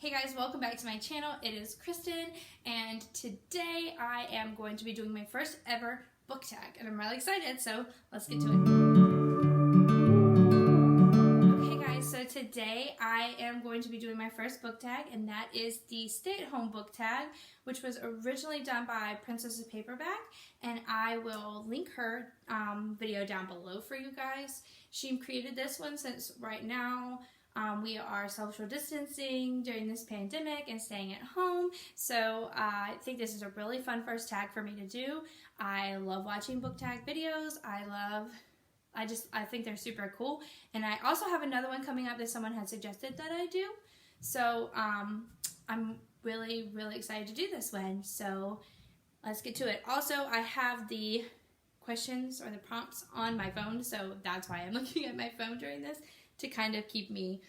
Hey guys, welcome back to my channel. It is Kristen, and today I am going to be doing my first ever book tag, and I'm really excited, so let's get to it. Okay guys, so today I am going to be doing my first book tag, and that is the stay-at-home book tag, which was originally done by Princess of Paperback, and I will link her video down below for you guys. She created this one since right now we are social distancing during this pandemic and staying at home, so I think this is a really fun first tag for me to do. I love watching book tag videos. I think they're super cool, and I also have another one coming up that someone had suggested that I do, so I'm really excited to do this one, so let's get to it. Also, I have the questions or the prompts on my phone, so that's why I'm looking at my phone during this, to kind of keep me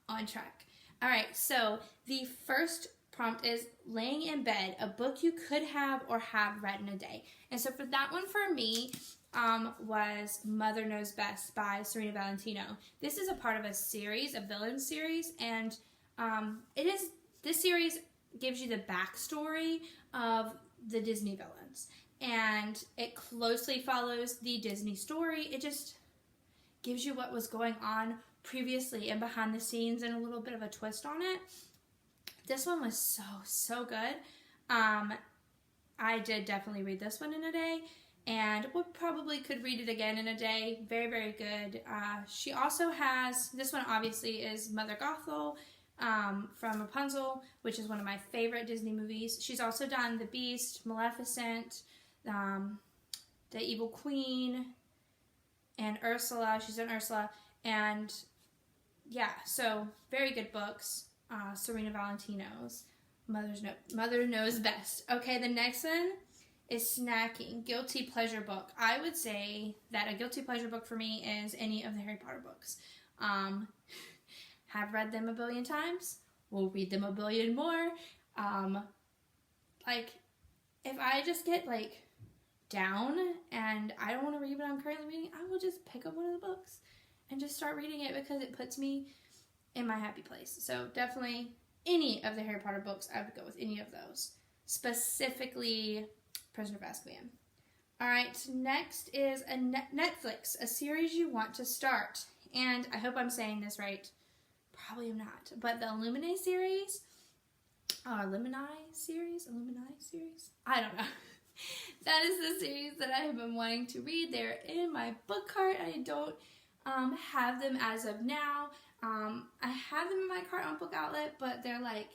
on track. Alright, so the first prompt is laying in bed, a book you could have or have read in a day. And so for that one for me was Mother Knows Best by Serena Valentino. This is a part of a series, a villain series, and this series gives you the backstory of the Disney villains. And it closely follows the Disney story. It just gives you what was going on previously and behind the scenes and a little bit of a twist on it. This one was so good. I did definitely read this one in a day, and probably could read it again in a day. Very good. She also has, this one obviously is Mother Gothel from Rapunzel, which is one of my favorite Disney movies. She's also done The Beast, Maleficent, The Evil Queen, and Ursula. She's done Ursula, and yeah, so very good books. Serena Valentino's Mother Knows Best. Okay, the next one is snacking, guilty pleasure book. I would say that a guilty pleasure book for me is any of the Harry Potter books. Have read them a billion times. Will read them a billion more. Like, if I just get like down and I don't want to read what I'm currently reading, I will just pick up one of the books and just start reading it because it puts me in my happy place. So definitely any of the Harry Potter books, I would go with any of those. Specifically Prisoner of Azkaban. Alright, next is a Netflix, a series you want to start. And I hope I'm saying this right. Probably am not. But the Illuminae series, Illuminae series? I don't know. That is the series that I have been wanting to read. They're in my book cart. I don't have them as of now. I have them in my cart on Book Outlet, but they're like,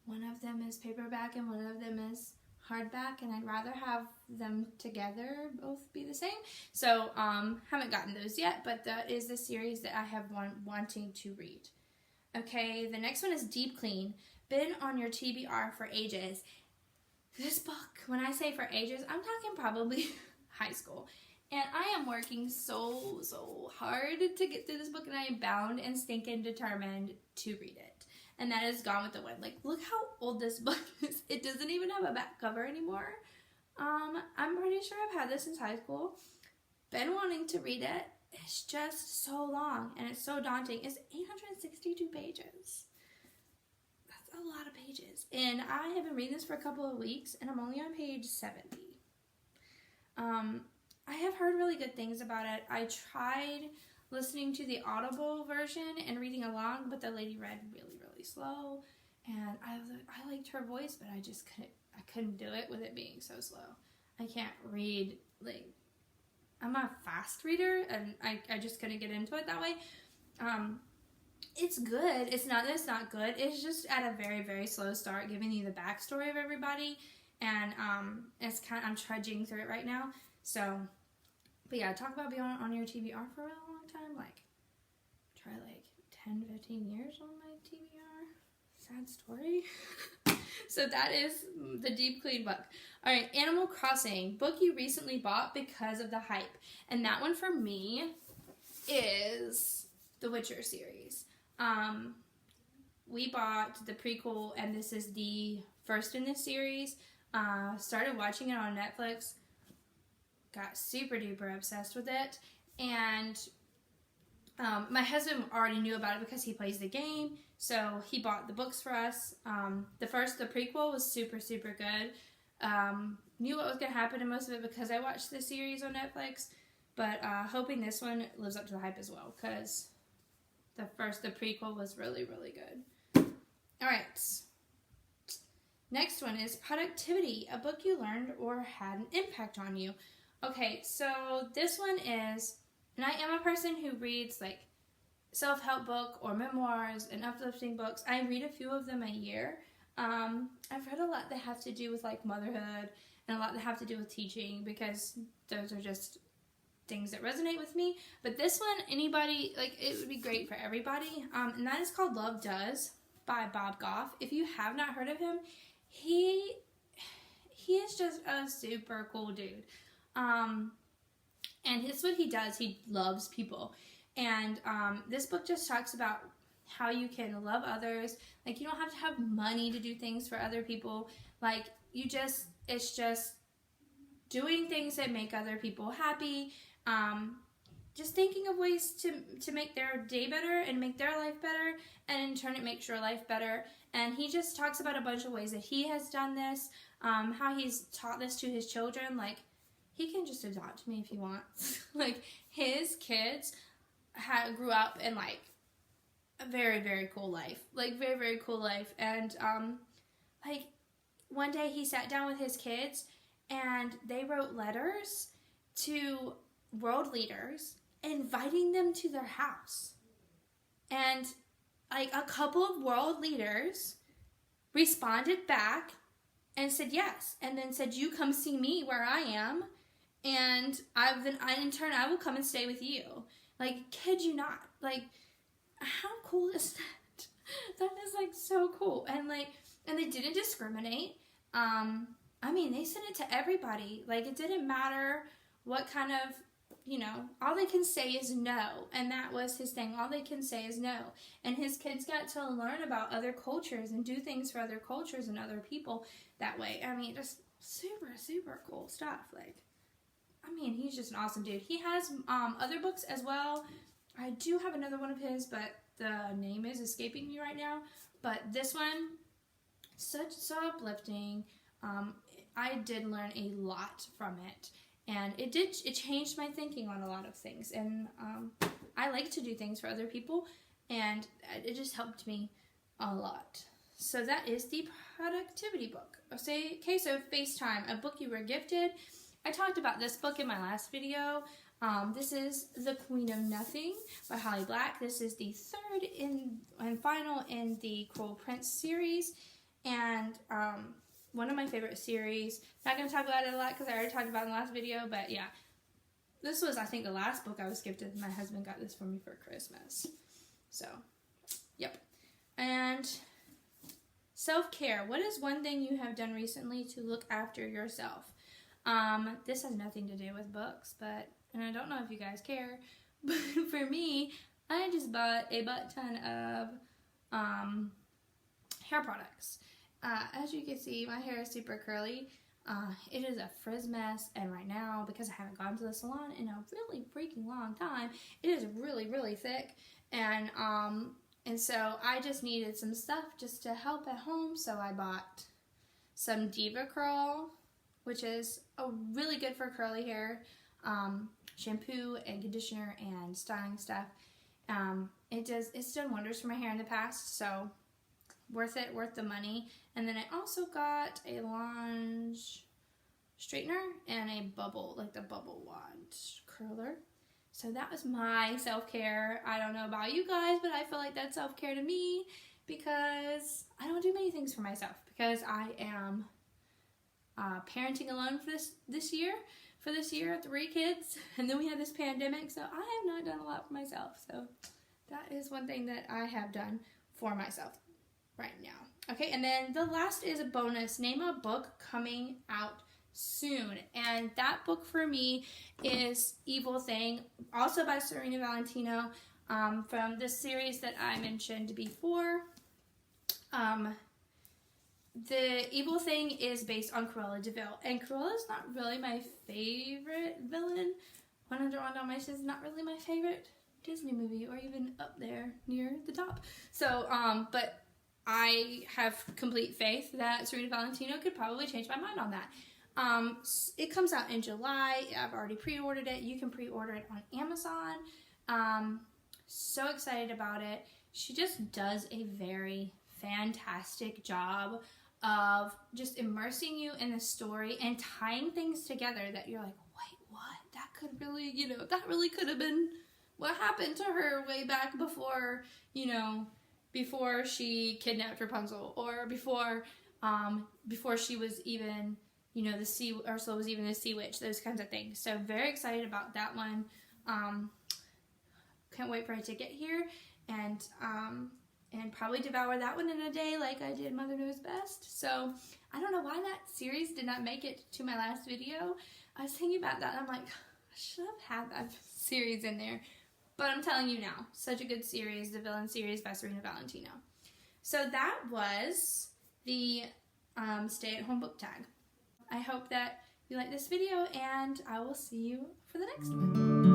one of them is paperback and one of them is hardback, and I'd rather have them together, both be the same. So, haven't gotten those yet, but that is the series that I have wanting to read. Okay, the next one is Deep Clean. Been on your TBR for ages. This book, when I say for ages, I'm talking probably high school. And I am working so hard to get through this book, and I am bound and stinking determined to read it. And that is Gone with the Wind. Like, look how old this book is. It doesn't even have a back cover anymore. I'm pretty sure I've had this since high school. Been wanting to read it. It's just so long, and it's so daunting. It's 862 pages. A lot of pages, and I have been reading this for a couple of weeks, and I'm only on page 70. I have heard really good things about it. I tried listening to the Audible version and reading along, but the lady read really slow, and I liked her voice, but I couldn't do it with it being so slow. I can't read, like, I'm a fast reader, and I just couldn't get into it that way. It's good. It's not that it's not good. It's just at a very slow start, giving you the backstory of everybody, and I'm trudging through it right now. So, but yeah, talk about being on your TBR for a really long time. Like, try like 10-15 years on my TBR. Sad story. So that is the Deep Clean book. All right, Animal Crossing, book you recently bought because of the hype, and that one for me is the Witcher series. We bought the prequel, and this is the first in this series. Started watching it on Netflix, got super duper obsessed with it, and my husband already knew about it because he plays the game, So he bought the books for us. The prequel was super, super good. Knew what was going to happen in most of it because I watched the series on Netflix. But hoping this one lives up to the hype as well, because the prequel was really, really good. All right. Next one is Productivity, a book you learned or had an impact on you. Okay, so this one is, and I am a person who reads like self-help book or memoirs and uplifting books. I read a few of them a year. I've read a lot that have to do with like motherhood and a lot that have to do with teaching, because those are just things that resonate with me. But this one, anybody, like, it would be great for everybody. And that is called Love Does by Bob Goff. If you have not heard of him, he is just a super cool dude. And it's what he does. He loves people. And this book just talks about how you can love others. Like, you don't have to have money to do things for other people. Like, it's just doing things that make other people happy. Just thinking of ways to make their day better and make their life better, and in turn it makes your life better. And he just talks about a bunch of ways that he has done this, how he's taught this to his children. Like, he can just adopt me if he wants. Like, his kids grew up in like a very, very cool life. Like, very, very cool life. And like, one day he sat down with his kids and they wrote letters to world leaders, inviting them to their house. And like, a couple of world leaders responded back and said yes, and then said, you come see me where I am, and in turn I will come and stay with you. Like, kid you not. Like, how cool is that? That is like so cool. And like, and they didn't discriminate. I mean, they sent it to everybody. Like, it didn't matter what kind of, all they can say is no. And that was his thing. All they can say is no. And his kids got to learn about other cultures and do things for other cultures and other people that way. I mean, just super, super cool stuff. Like, I mean, he's just an awesome dude. He has other books as well. I do have another one of his, but the name is escaping me right now. But this one, so uplifting. I did learn a lot from it. And it changed my thinking on a lot of things. And I like to do things for other people, and it just helped me a lot. So that is the productivity book. Okay, so FaceTime, a book you were gifted. I talked about this book in my last video. This is The Queen of Nothing by Holly Black. This is the third and final in the Cruel Prince series. And one of my favorite series. Not going to talk about it a lot because I already talked about it in the last video, but yeah. This was, I think, the last book I was gifted. My husband got this for me for Christmas. So, yep. And self-care. What is one thing you have done recently to look after yourself? This has nothing to do with books, and I don't know if you guys care, but for me, I just bought a butt ton of hair products. As you can see, my hair is super curly. It is a frizz mess, and right now, because I haven't gone to the salon in a really freaking long time, it is really, really thick, and so I just needed some stuff just to help at home, so I bought some Diva Curl, which is really good for curly hair, shampoo and conditioner and styling stuff. It's done wonders for my hair in the past, so worth it, worth the money. And then I also got a Longe straightener and a bubble, like the bubble wand curler. So that was my self-care. I don't know about you guys, but I feel like that's self-care to me because I don't do many things for myself because I am parenting alone for this year. For this year, 3 kids, and then we had this pandemic, so I have not done a lot for myself. So that is one thing that I have done for myself right now. Okay, and then the last is a bonus. Name a book coming out soon. And that book for me is Evil Thing, also by Serena Valentino, from the series that I mentioned before. The Evil Thing is based on Cruella de Vil, and Cruella is not really my favorite villain. 101 Dalmatians is not really my favorite Disney movie, or even up there near the top. So, but I have complete faith that Serena Valentino could probably change my mind on that. It comes out in July. I've already pre-ordered it. You can pre-order it on Amazon. So excited about it. She just does a very fantastic job of just immersing you in the story and tying things together that you're like, wait, what? That could really, that really could have been what happened to her way back before, before she kidnapped Rapunzel, or before she was even, Ursula was even the sea witch, those kinds of things. So very excited about that one. Can't wait for it to get here, and probably devour that one in a day like I did Mother Knows Best. So I don't know why that series did not make it to my last video. I was thinking about that, and I'm like, I should have had that series in there. But I'm telling you now, such a good series, the Villain series by Serena Valentino. So that was the stay-at-home book tag. I hope that you like this video, and I will see you for the next one.